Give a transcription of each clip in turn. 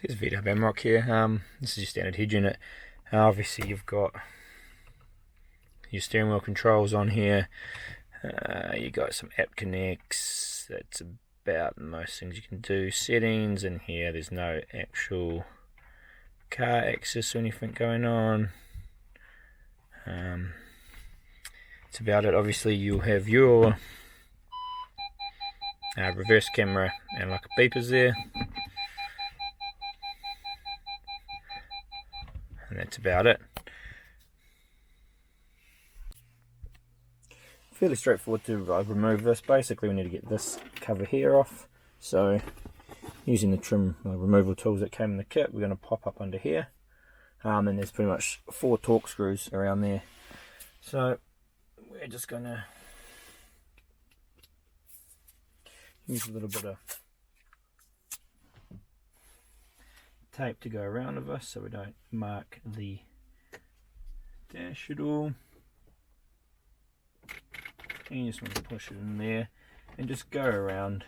It says VW Amarok here. This is your standard head unit. Obviously you've got your steering wheel controls on here. You got some app connects. That's about most things you can do. Settings in here. There's no actual car access or anything going on. That's about it. Obviously you'll have your reverse camera and like a beepers there. And that's about it. Fairly straightforward to remove this. Basically we need to get this cover here off. So using the trim removal tools that came in the kit, we're going to pop up under here. And there's pretty much 4 torque screws around there. So we're just going to use a little bit of tape to go around with us so we don't mark the dash at all. And you just want to push it in there and just go around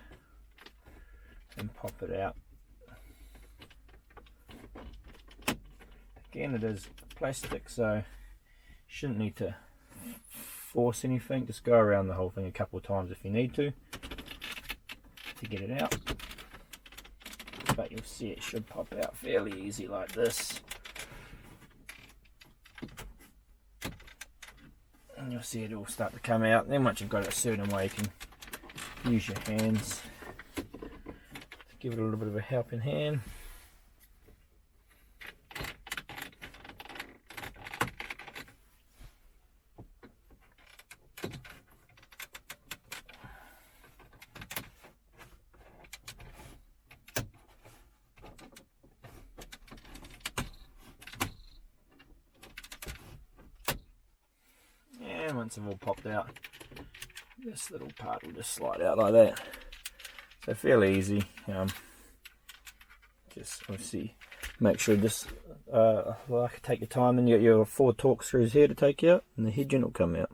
and pop it out. Again, it is plastic, so you shouldn't need to force anything. Just go around the whole thing a couple of times if you need to get it out. But you'll see it should pop out fairly easy like this. And you'll see it all start to come out. Then once you've got it a certain way, you can use your hands to give it a little bit of a helping hand. And once they've all popped out, this little part will just slide out like that. So fairly easy. Just obviously make sure just take your time, and you got your 4 torque screws here to take out, and the head unit will come out.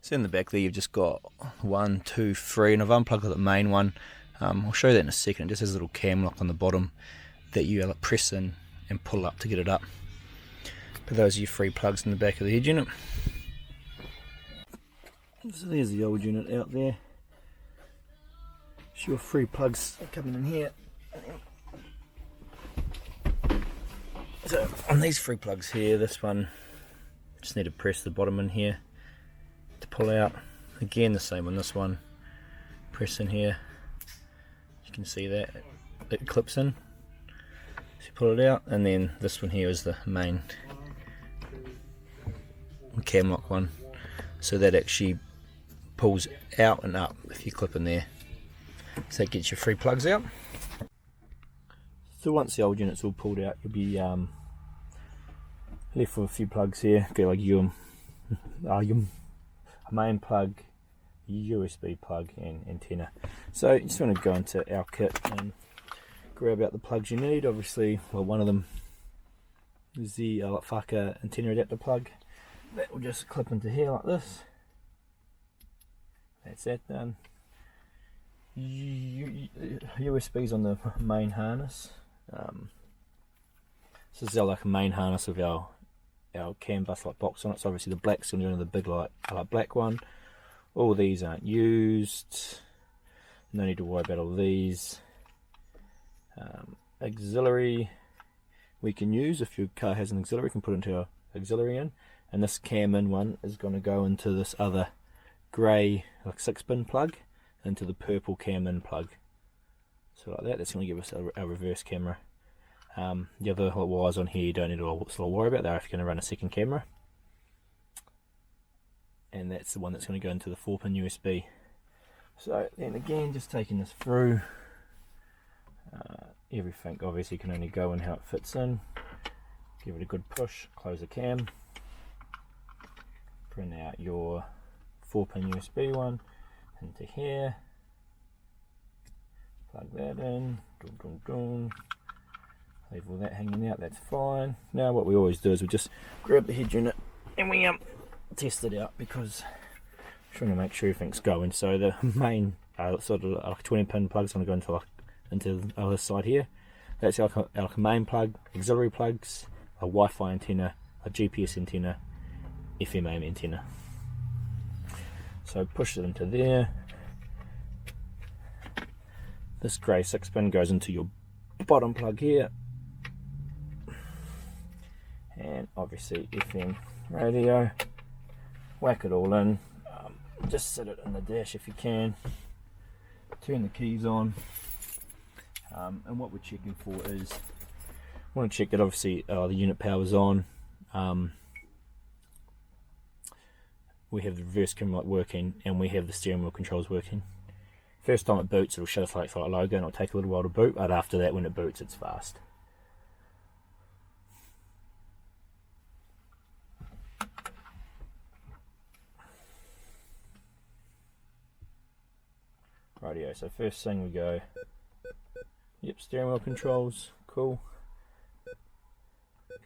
So in the back there you've just got 1, 2, 3, and I've unplugged the main one. I'll show you that in a second. It just has a little cam lock on the bottom that you press in and pull up to get it up. But those are your 3 plugs in the back of the head unit. So there's the old unit out there. So your 3 plugs are coming in here. So on these 3 plugs here, this one, just need to press the bottom in here to pull out. Again the same on this one, press in here, you can see that it clips in, so you pull it out. And then this one here is the main cam lock one, so that actually pulls out and up if you clip in there. So that gets your 3 plugs out. So once the old unit's all pulled out, you'll be left with a few plugs here. Go like a main plug, USB plug, and antenna. So you just want to go into our kit and grab out the plugs you need. Obviously, well, one of them is the Whaka antenna adapter plug. That will just clip into here like this. That's that done. USB's on the main harness. So this is like a main harness with our CAN bus light box on it. So obviously the black's going to go into the big light, black one. All these aren't used. No need to worry about all these. Auxiliary, we can use. If your car has an auxiliary, we can put into our auxiliary in, and this cam in one is going to go into this other grey like 6-pin plug into the purple cam in plug. So like that, that's going to give us a reverse camera. The other wires on here you don't need to sort of worry about. They're if you're going to run a second camera, and that's the one that's going to go into the 4-pin USB. So then again, just taking this through, everything obviously can only go in how it fits in. Give it a good push, close the cam, bring out your 4-pin USB one into here, plug that in, leave all that hanging out, that's fine. Now what we always do is we just grab the head unit and we test it out, because we're trying to make sure everything's going. So the main sort of like 20-pin plug is going to go into the other side here. That's our main plug, auxiliary plugs, a Wi-Fi antenna, a GPS antenna, FM AM antenna. So push it into there. This grey 6-pin goes into your bottom plug here, and obviously FM radio. Whack it all in. Just set it in the dash if you can. Turn the keys on. And what we're checking for is, we want to check that obviously the unit power's on. We have the reverse camera light working, and we have the steering wheel controls working. First time it boots, it'll show us like a logo, and it'll take a little while to boot, but after that, when it boots, it's fast. Rightio, so first thing we go, yep, steering wheel controls, cool.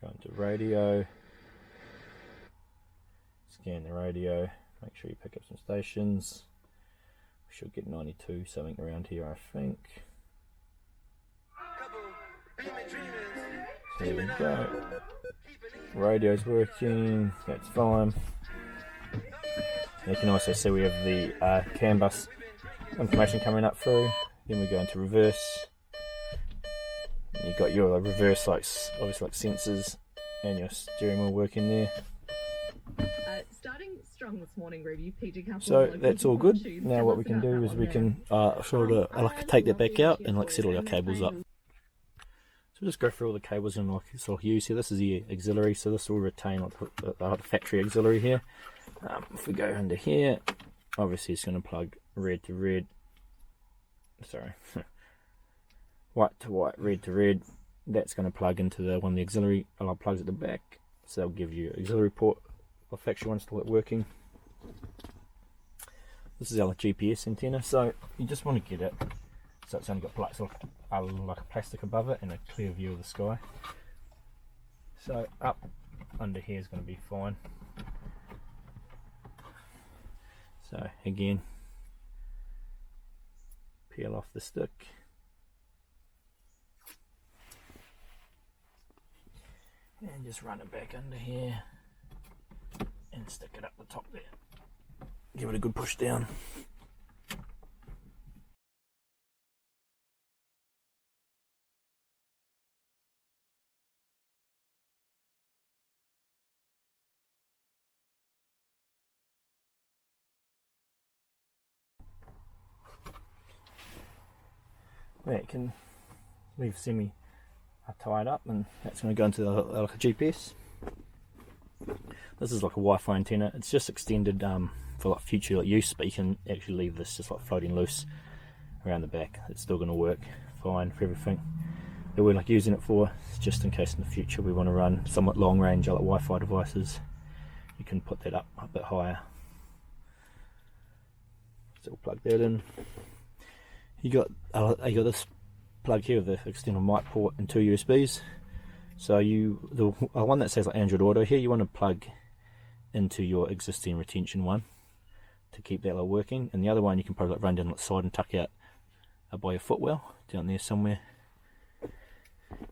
Go into radio, scan the radio, make sure you pick up some stations. We should get 92, something around here, I think. So there we go. Radio's working, that's fine. You can also see we have the CAN bus information coming up through. Then we go into reverse. You've got your reverse, like obviously like sensors, and your steering wheel working there. Starting strong this morning, Ruby. So that's all good. Now what we can do is we can sort of take that back out and like settle our cables up. So just go through all the cables and like sort of use here. This is the auxiliary, so this will retain like the factory auxiliary here. If we go under here, obviously it's going to plug red to red. Sorry, white to white, red to red. That's going to plug into the one of the auxiliary plugs at the back. So they'll give you auxiliary port or factory one still working. This is our GPS antenna, so you just want to get it so it's only got like a plastic above it and a clear view of the sky. So up under here is going to be fine. So again, peel off the stick. And just run it back under here and stick it up the top there. Give it a good push down. That can leave semi tied up, and that's going to go into like a GPS. This is like a Wi-Fi antenna. It's just extended for like future use, but you can actually leave this just like floating loose around the back. It's still going to work fine for everything that we're like using it for. It's just in case in the future we want to run somewhat long range like Wi-Fi devices, you can put that up a bit higher. So we'll plug that in. You got this plug here with the external mic port and 2 USBs. So the one that says like Android Auto here, you want to plug into your existing retention one to keep that working, and the other one you can probably like run down the side and tuck out by your footwell down there somewhere.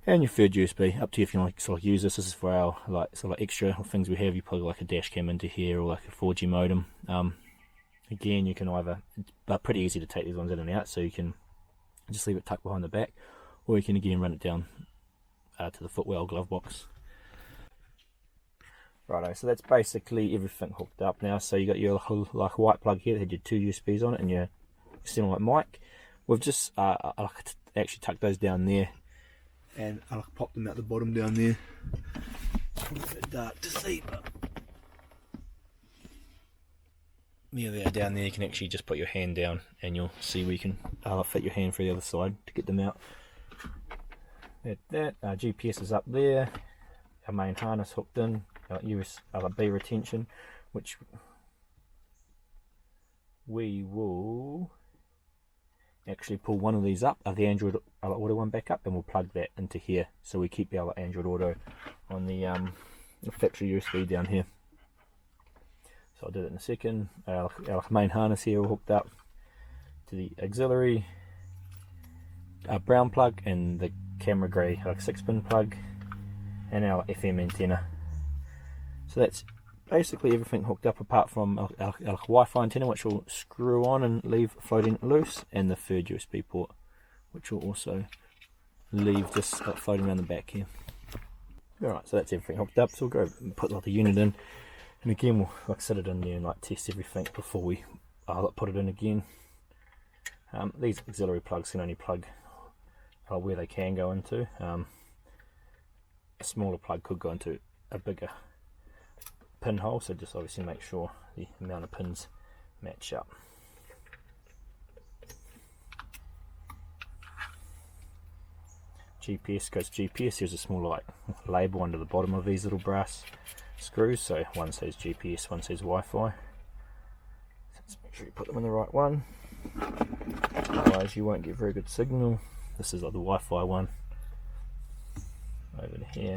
And your third USB, up to you if you want to sort of use this. This is for our sort of extra things we have. You plug like a dash cam into here or like a 4G modem. Again, you can either, but pretty easy to take these ones in and out, so you can just leave it tucked behind the back, or you can again run it down to the footwell glove box. Righto, so that's basically everything hooked up now. So you got your like white plug here that had your 2 USBs on it and your external like mic. We've just actually tucked those down there, and I'll pop them out the bottom down there. A bit dark to see, but yeah, they are down there. You can actually just put your hand down and you'll see where you can fit your hand for the other side to get them out. GPS is up there, our main harness hooked in, our USB retention, which we will actually pull one of these up, the Android Auto one back up, and we'll plug that into here so we keep our Android Auto on the factory USB down here. So I'll do that in a second. Our main harness here all hooked up to the auxiliary brown plug and the camera grey 6-pin plug and our FM antenna. So that's basically everything hooked up apart from our Wi-Fi antenna, which will screw on and leave floating loose, and the third USB port, which will also leave just floating around the back here. Alright, so that's everything hooked up. So we'll go and put the unit in, and again we'll set it in there and test everything before we put it in again. These auxiliary plugs can only plug where they can go into. A smaller plug could go into a bigger pinhole, so just obviously make sure the amount of pins match up. GPS goes GPS. There's a small label under the bottom of these little brass screws, so one says GPS, one says Wi-Fi. So let's make sure you put them in the right one, otherwise you won't get very good signal. This is the Wi-Fi one over here.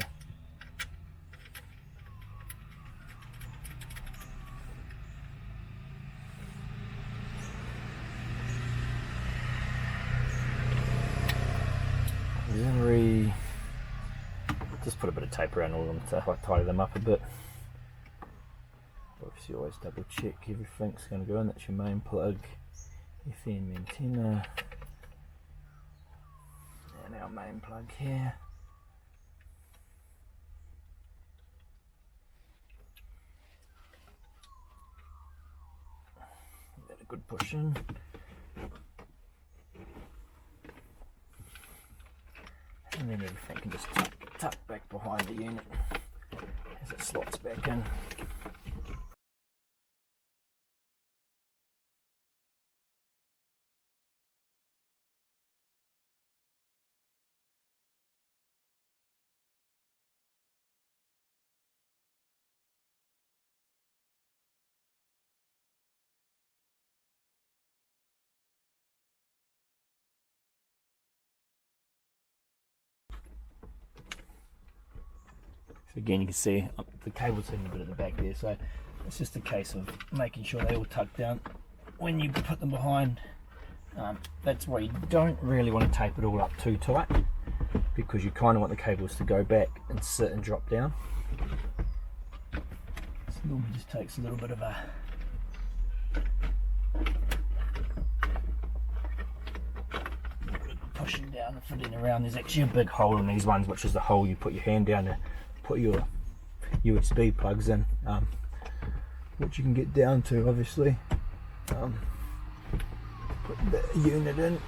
Auxiliary. Just put a bit of tape around all of them to tidy them up a bit. Obviously always double check everything's going to go in. That's your main plug, FM antenna, and our main plug here. Give that a good push in. And then everything can just tuck back behind the unit as it slots back in. So again, you can see the cable's hidden a bit at the back there, so it's just a case of making sure they all tuck down when you put them behind. That's why you don't really want to tape it all up too tight, because you kind of want the cables to go back and sit and drop down. So it normally just takes a little bit of pushing down and fitting around. There's actually a big hole in these ones, which is the hole you put your hand down to put your USB plugs in, which you can get down to obviously. Put the unit in.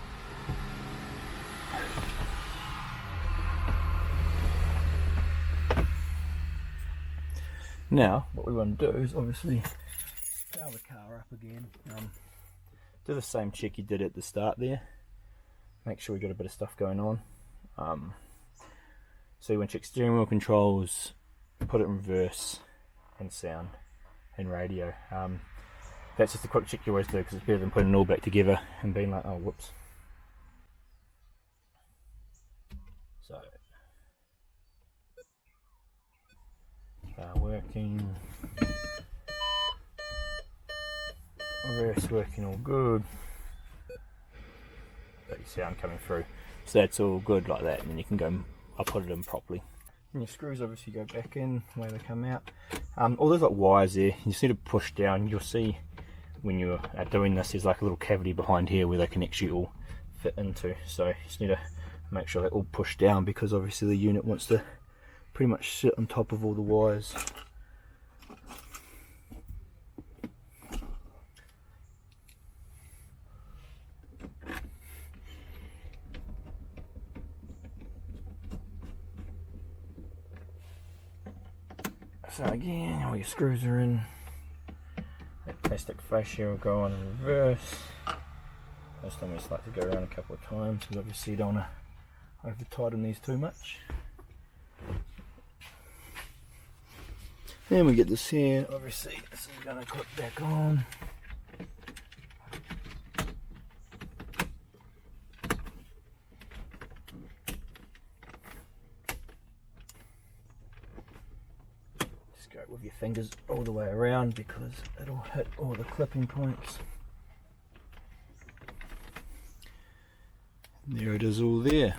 Now what we want to do is obviously power the car up again. Do the same check you did at the start there. Make sure we got a bit of stuff going on. So you want to check steering wheel controls, put it in reverse, and sound, and radio. That's just a quick check you always do, because it's better than putting it all back together and being like, oh whoops. So, working, reverse working all good. Got your sound coming through. So that's all good like that, and then you can go, I'll put it in properly. And your screws obviously go back in where they come out. All those wires there, you just need to push down. You'll see when you're doing this, there's like a little cavity behind here where they can actually all fit into. So you just need to make sure they all push down, because obviously the unit wants to pretty much sit on top of all the wires. So again, all your screws are in. That plastic fascia will go on in reverse. First time we just like to go around a couple of times, because obviously you don't want to over tighten these too much. Then we get this here, obviously this is going to clip back on. Just go with your fingers all the way around, because it'll hit all the clipping points. And there it is all there.